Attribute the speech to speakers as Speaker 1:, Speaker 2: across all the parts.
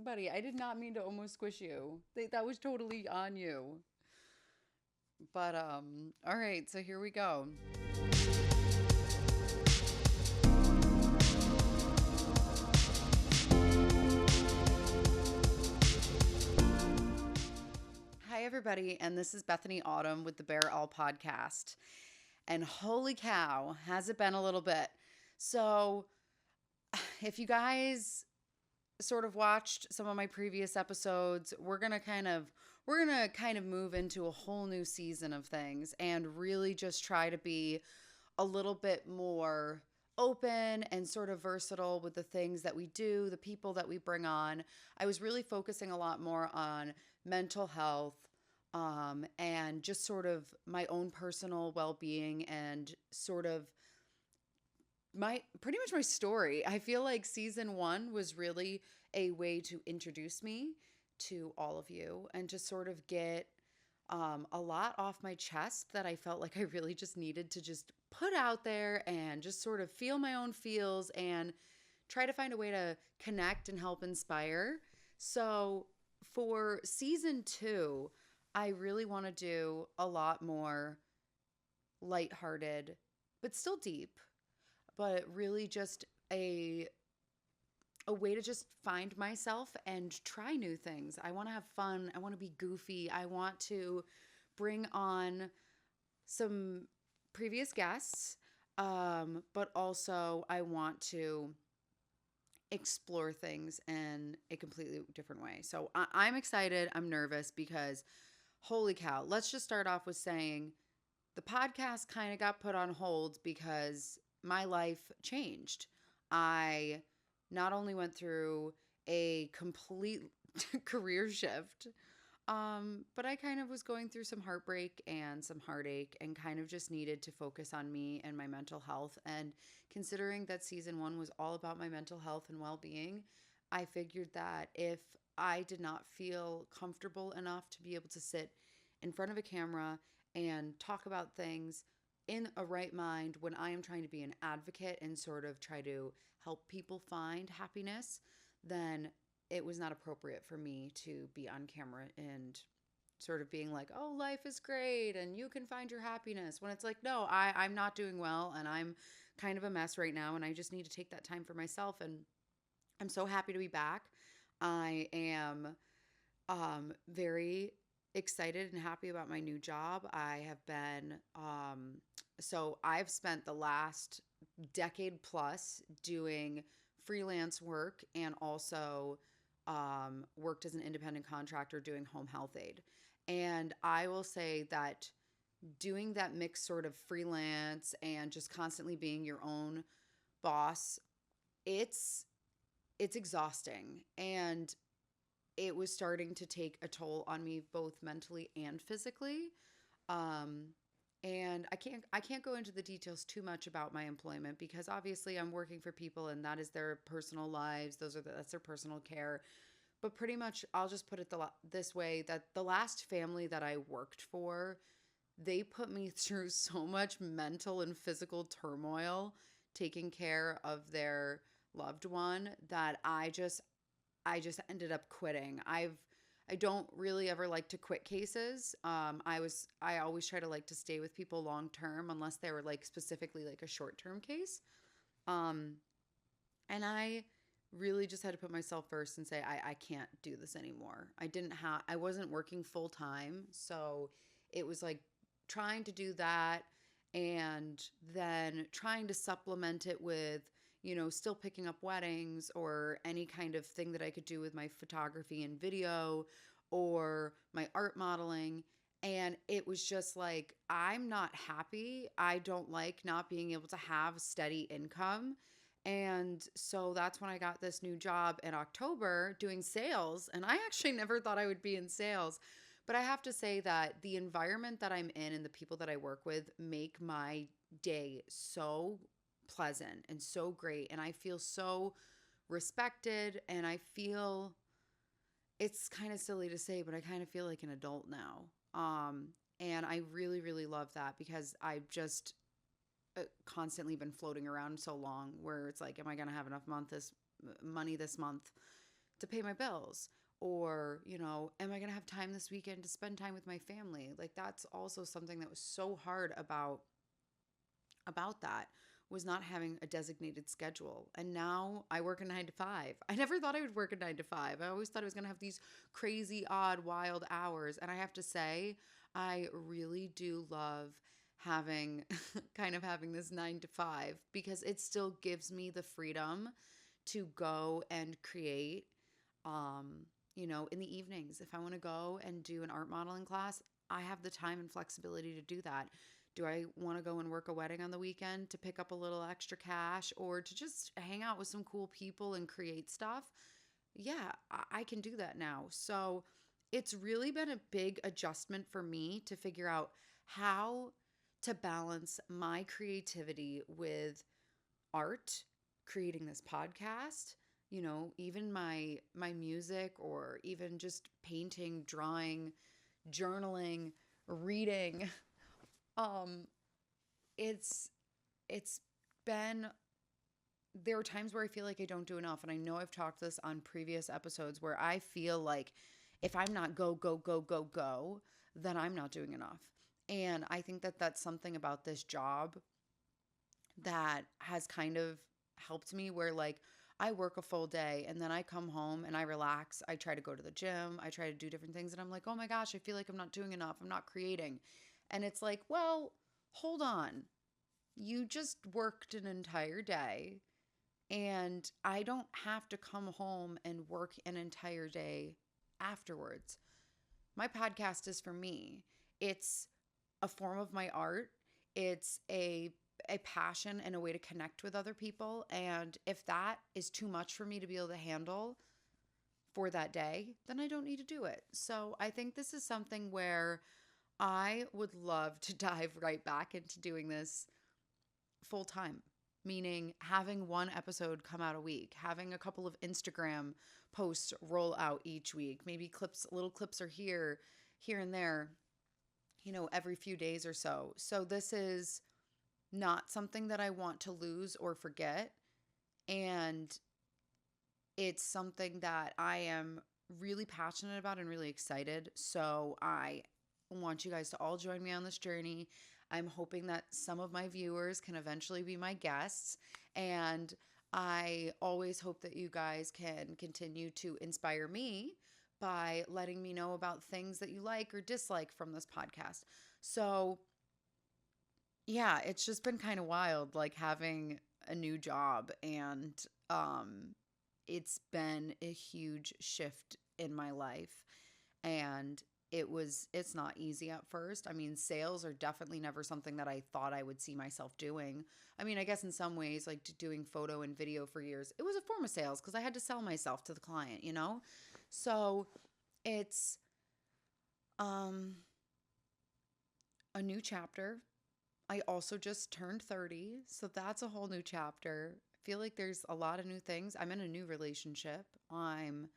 Speaker 1: Buddy, I did not mean to almost squish you. That was totally on you. But all right, so here we go. Hi everybody, and this is Bethany Autumn with the Bear All podcast. And holy cow, has it been a little bit. So, if you guys sort of watched some of my previous episodes, we're going to kind of move into a whole new season of things and really just try to be a little bit more open and sort of versatile with the things that we do, the people that we bring on. I was really focusing a lot more on mental health, and just sort of my own personal well-being and sort of my pretty much my story. I feel like season 1 was really a way to introduce me to all of you and to sort of get a lot off my chest that I felt like I really just needed to just put out there and just sort of feel my own feels and try to find a way to connect and help inspire. So for season 2, I really want to do a lot more lighthearted, but still deep, but really just a way to just find myself and try new things. I want to have fun. I want to be goofy. I want to bring on some previous guests, but also I want to explore things in a completely different way. So I'm excited. I'm nervous because holy cow. Let's just start off with saying the podcast kind of got put on hold because my life changed. I not only went through a complete career shift, but I kind of was going through some heartbreak and some heartache and kind of just needed to focus on me and my mental health. And considering that season 1 was all about my mental health and well being, I figured that if I did not feel comfortable enough to be able to sit in front of a camera and talk about things in a right mind when I am trying to be an advocate and sort of try to help people find happiness, then it was not appropriate for me to be on camera and sort of being like, oh, life is great and you can find your happiness. When it's like, no, I'm not doing well and I'm kind of a mess right now and I just need to take that time for myself. And I'm so happy to be back. I am very excited and happy about my new job. So I've spent the last decade plus doing freelance work and also worked as an independent contractor doing home health aid. And I will say that doing that mix sort of freelance and just constantly being your own boss, it's it's exhausting and it was starting to take a toll on me both mentally and physically. Um, and I can't go into the details too much about my employment because obviously I'm working for people and that is their personal lives. That's their personal care. But pretty much I'll just put it this way that the last family that I worked for, they put me through so much mental and physical turmoil taking care of their loved one that I just ended up quitting. I don't really ever like to quit cases. I always try to like to stay with people long term unless they were like specifically like a short term case. Um, and I really just had to put myself first and say I can't do this anymore. I wasn't working full time, so it was like trying to do that and then trying to supplement it with still picking up weddings or any kind of thing that I could do with my photography and video or my art modeling. And it was just like, I'm not happy. I don't like not being able to have steady income. And so that's when I got this new job in October doing sales. And I actually never thought I would be in sales. But I have to say that the environment that I'm in and the people that I work with make my day so pleasant and so great. And I feel so respected. And I feel it's kind of silly to say, but I kind of feel like an adult now. And I really, really love that because I've just constantly been floating around so long where it's like, am I going to have enough money this month to pay my bills? Or, am I going to have time this weekend to spend time with my family? Like that's also something that was so hard about that, was not having a designated schedule. And now I work a 9 to 5. I never thought I would work a 9 to 5. I always thought I was going to have these crazy, odd, wild hours. And I have to say, I really do love having kind of having this 9 to 5, because it still gives me the freedom to go and create in the evenings. If I want to go and do an art modeling class, I have the time and flexibility to do that. Do I want to go and work a wedding on the weekend to pick up a little extra cash, or to just hang out with some cool people and create stuff? Yeah, I can do that now. So it's really been a big adjustment for me to figure out how to balance my creativity with art, creating this podcast, even my music, or even just painting, drawing, journaling, reading. Um it's it's been there are times where I feel like I don't do enough, and I know I've talked this on previous episodes, where I feel like if I'm not go go go go go, then I'm not doing enough. And I think that that's something about this job that has kind of helped me, where like I work a full day and then I come home and I relax. I try to go to the gym. I try to do different things. And I'm like, oh my gosh, I feel like I'm not doing enough. I'm not creating. And it's like, well, hold on. You just worked an entire day, and I don't have to come home and work an entire day afterwards. My podcast is for me. It's a form of my art. It's a passion and a way to connect with other people. And if that is too much for me to be able to handle for that day, then I don't need to do it. So I think this is something where I would love to dive right back into doing this full time, meaning having one episode come out a week, having a couple of Instagram posts roll out each week, maybe little clips are here and there, every few days or so. So this is not something that I want to lose or forget. And it's something that I am really passionate about and really excited. So I want you guys to all join me on this journey. I'm hoping that some of my viewers can eventually be my guests. And I always hope that you guys can continue to inspire me by letting me know about things that you like or dislike from this podcast. So, yeah, it's just been kind of wild, like having a new job, and um it's been a huge shift in my life. And it's not easy at first. I mean, sales are definitely never something that I thought I would see myself doing. I mean, I guess in some ways, like doing photo and video for years, it was a form of sales because I had to sell myself to the client. So it's um a new chapter. I also just turned 30, so that's a whole new chapter. I feel like there's a lot of new things. I'm in a new relationship. I'm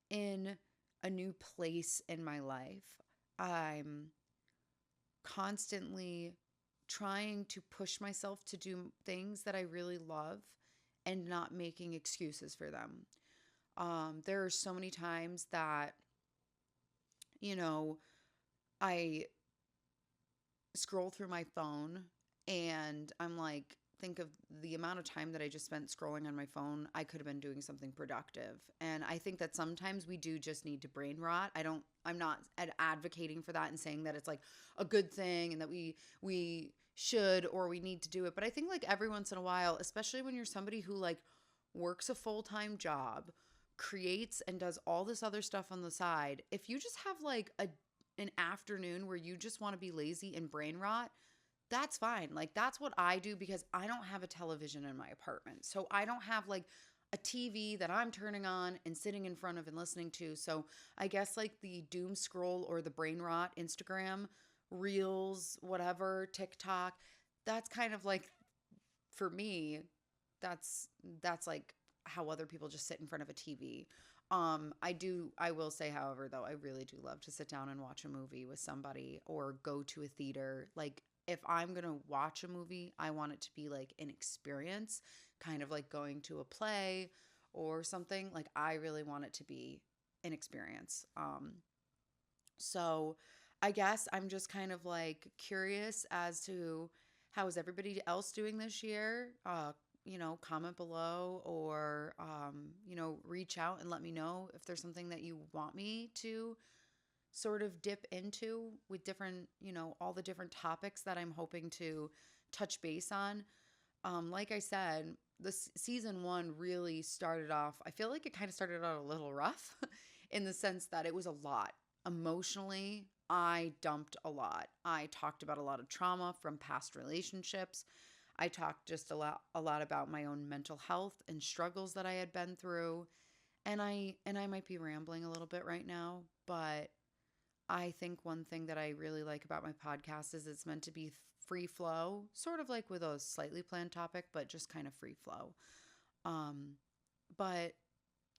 Speaker 1: in a new place in my life. I'm constantly trying to push myself to do things that I really love and not making excuses for them. There are so many times that, you know, I scroll through my phone and I'm like, think of the amount of time that I just spent scrolling on my phone. I could have been doing something productive. And I think that sometimes we do just need to brain rot. I'm not advocating for that and saying that it's like a good thing and that we should or we need to do it. But I think like every once in a while, especially when you're somebody who like works a full-time job, creates and does all this other stuff on the side, if you just have like an afternoon where you just want to be lazy and brain rot, that's fine. Like that's what I do because I don't have a television in my apartment. So I don't have like a TV that I'm turning on and sitting in front of and listening to. So I guess like the doom scroll or the brain rot, Instagram, Reels, whatever, TikTok, that's kind of like for me, that's like how other people just sit in front of a TV. I will say, however, though, I really do love to sit down and watch a movie with somebody or go to a theater. Like, if I'm going to watch a movie, I want it to be like an experience, kind of like going to a play or something, like I really want it to be an experience. So I guess I'm just kind of like curious as to how is everybody else doing this year? Comment below or, reach out and let me know if there's something that you want me to sort of dip into with different, all the different topics that I'm hoping to touch base on. Like I said, this season one really started off, I feel like it kind of started out a little rough in the sense that it was a lot. Emotionally, I dumped a lot. I talked about a lot of trauma from past relationships. I talked just a lot about my own mental health and struggles that I had been through. And I might be rambling a little bit right now, but I think one thing that I really like about my podcast is it's meant to be free flow, sort of like with a slightly planned topic, but just kind of free flow. Um, but,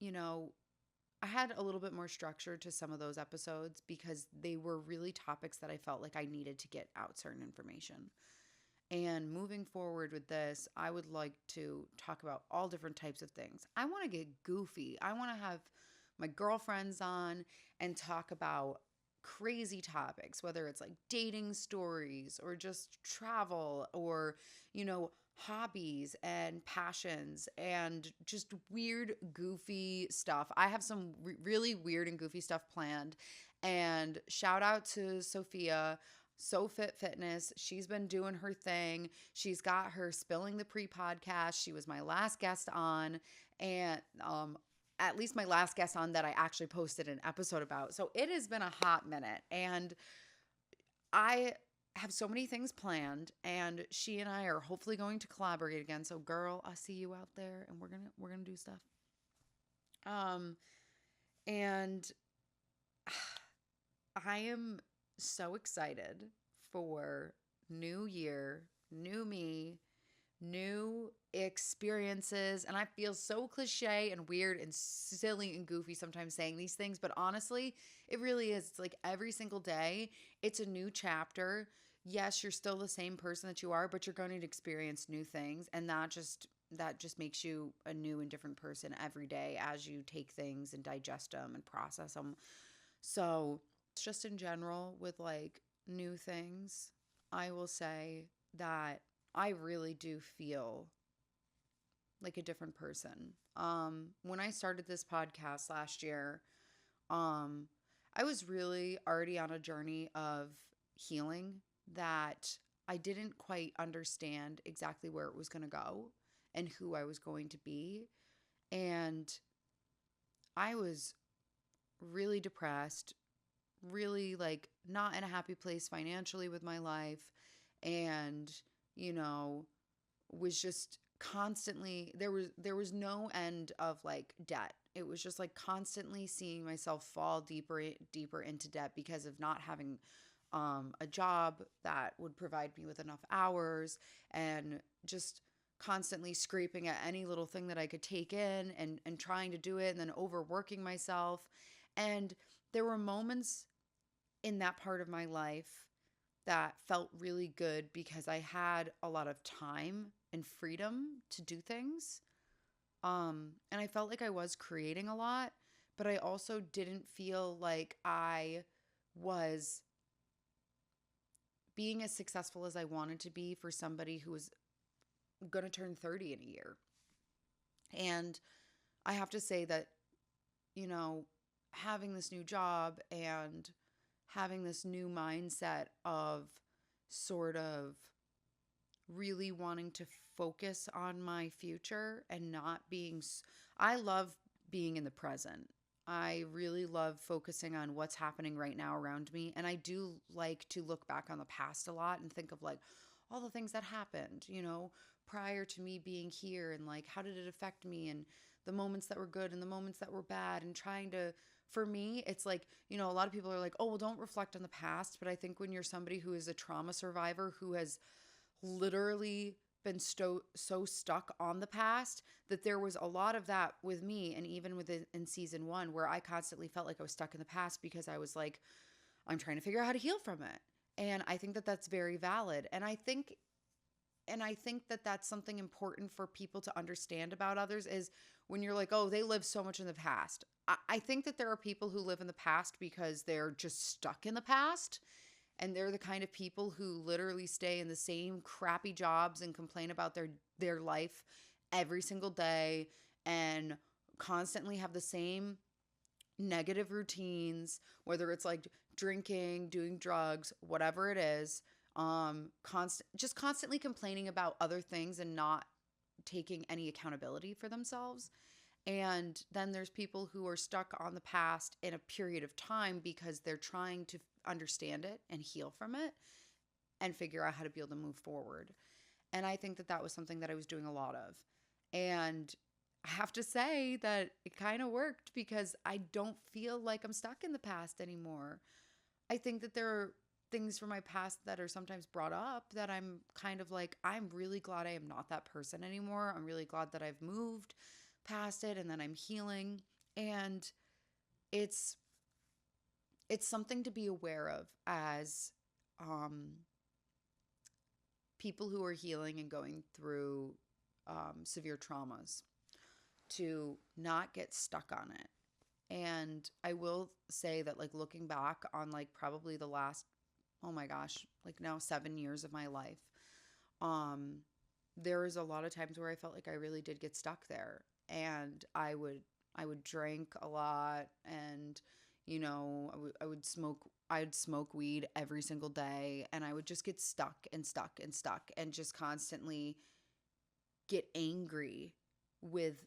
Speaker 1: you know, I had a little bit more structure to some of those episodes because they were really topics that I felt like I needed to get out certain information. And moving forward with this, I would like to talk about all different types of things. I want to get goofy. I want to have my girlfriends on and talk about crazy topics, whether it's like dating stories or just travel or, hobbies and passions and just weird, goofy stuff. I have some really weird and goofy stuff planned. And shout out to Sophia, So Fit Fitness. She's been doing her thing. She's got her Spilling the Pre podcast. She was my last guest on, and at least my last guest on that I actually posted an episode about. So it has been a hot minute, and I have so many things planned, and she and I are hopefully going to collaborate again. So girl, I see you out there, and we're gonna do stuff. Um and I am so excited for new year, new me, new experiences. And I feel so cliche and weird and silly and goofy sometimes saying these things, but honestly, it really is. It's like every single day, it's a new chapter. Yes, you're still the same person that you are, but you're going to experience new things, and that just makes you a new and different person every day as you take things and digest them and process them. So, it's just in general with like new things, I will say that I really do feel like a different person. When I started this podcast last year, um, I was really already on a journey of healing that I didn't quite understand exactly where it was going to go and who I was going to be. And I was really depressed, really like not in a happy place financially with my life, and you know was just constantly there was no end of like debt. It was just like constantly seeing myself fall deeper into debt because of not having a job that would provide me with enough hours, and just constantly scraping at any little thing that I could take in and trying to do it and then overworking myself. And there were moments in that part of my life that felt really good because I had a lot of time and freedom to do things. And I felt like I was creating a lot, but I also didn't feel like I was being as successful as I wanted to be for somebody who was going to turn 30 in a year. And I have to say that, you know, having this new job and having this new mindset of sort of really wanting to focus on my future and not being, I love being in the present. I really love focusing on what's happening right now around me. And I do like to look back on the past a lot and think of like all the things that happened, prior to me being here, and like how did it affect me, and the moments that were good and the moments that were bad, and trying to, for me, it's like, a lot of people are like, oh, well, don't reflect on the past. But I think when you're somebody who is a trauma survivor who has literally been so stuck on the past, that there was a lot of that with me. And even within in season one, where I constantly felt like I was stuck in the past because I was like, I'm trying to figure out how to heal from it. And I think that that's very valid. And I think And I think that that's something important for people to understand about others is when you're like, oh, they live so much in the past. I think that there are people who live in the past because they're just stuck in the past. And they're the kind of people who literally stay in the same crappy jobs and complain about their life every single day and constantly have the same negative routines, whether it's like drinking, doing drugs, whatever it is, just constantly complaining about other things and not taking any accountability for themselves. And then there's people who are stuck on the past in a period of time because they're trying to understand it and heal from it and figure out how to be able to move forward. And I think that that was something that I was doing a lot of. And I have to say that it kind of worked because I don't feel like I'm stuck in the past anymore. I think that there are things from my past that are sometimes brought up that I'm kind of like, I'm really glad I am not that person anymore. I'm really glad that I've moved past it and that I'm healing. And it's it's something to be aware of as um, people who are healing and going through severe traumas to not get stuck on it. And I will say that, like, looking back on, like, probably the last, oh my gosh, like now 7 years of my life, um, there was a lot of times where I felt like I really did get stuck there. And I would drink a lot and I would smoke weed every single day and I would just get stuck and stuck and stuck and just constantly get angry with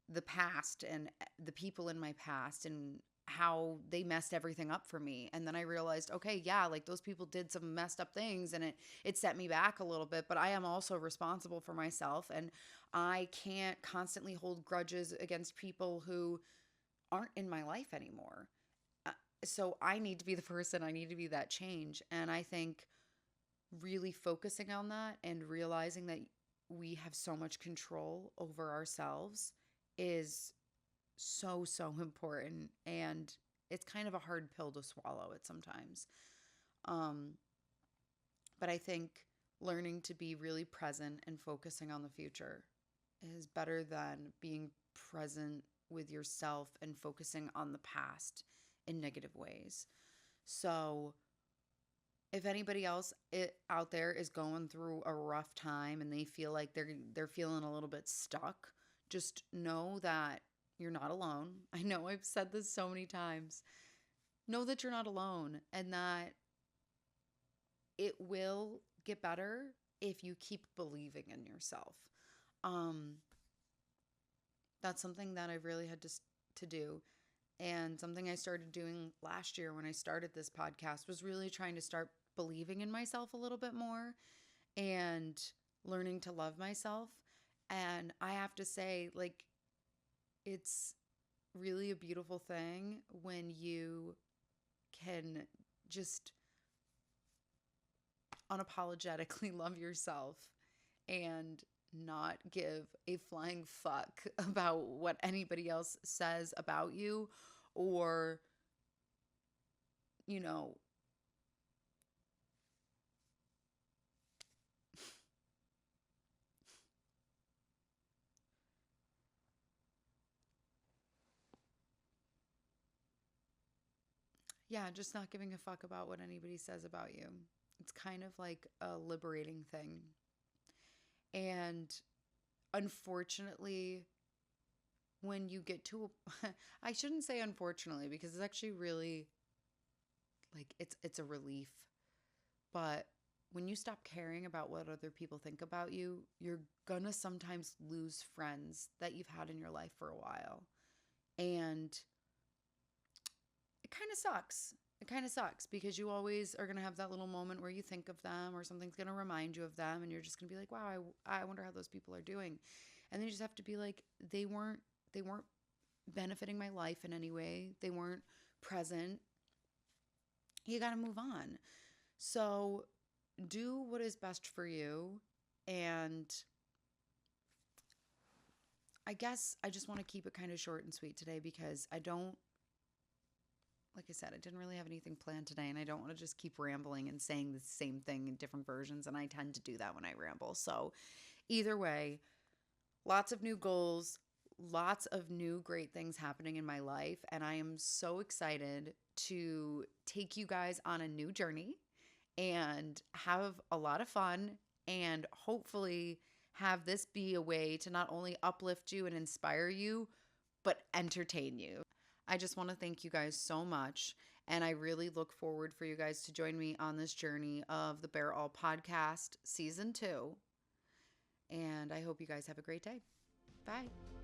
Speaker 1: the past and the people in my past and how they messed everything up for me. And then I realized, okay, yeah, like those people did some messed up things and it set me back a little bit, but I am also responsible for myself and I can't constantly hold grudges against people who aren't in my life anymore. Uh, So I need to be the person, I need to be that change. And I think really focusing on that and realizing that we have so much control over ourselves is so, so important. And it's kind of a hard pill to swallow it sometimes. Um, but I think learning to be really present and focusing on the future is better than being present with yourself and focusing on the past in negative ways. So, if anybody else out there is going through a rough time and they feel like they're feeling a little bit stuck, just know that you're not alone. I know I've said this so many times. Know that you're not alone and that it will get better if you keep believing in yourself. Um, that's something that I've really had to do. And something I started doing last year when I started this podcast was really trying to start believing in myself a little bit more and learning to love myself. And I have to say, like, it's really a beautiful thing when you can just unapologetically love yourself and not give a flying fuck about what anybody else says about you or, you know, yeah, just not giving a fuck about what anybody says about you. It's kind of like a liberating thing. And unfortunately, when you get to I shouldn't say unfortunately because it's actually really like it's a relief, but when you stop caring about what other people think about you, you're gonna sometimes lose friends that you've had in your life for a while. And it kind of sucks. It kind of sucks because you always are going to have that little moment where you think of them or something's going to remind you of them and you're just going to be like, wow, I wonder how those people are doing. And then you just have to be like, they weren't benefiting my life in any way. They weren't present. You got to move on. So do what is best for you. And I guess I just want to keep it kind of short and sweet today because I don't like I said, I didn't really have anything planned today, and I don't want to just keep rambling and saying the same thing in different versions. And I tend to do that when I ramble. So, either way, lots of new goals, lots of new great things happening in my life. And I am so excited to take you guys on a new journey and have a lot of fun and hopefully have this be a way to not only uplift you and inspire you, but entertain you. I just want to thank you guys so much. And I really look forward for you guys to join me on this journey of the Bear All Podcast Season 2. And I hope you guys have a great day. Bye.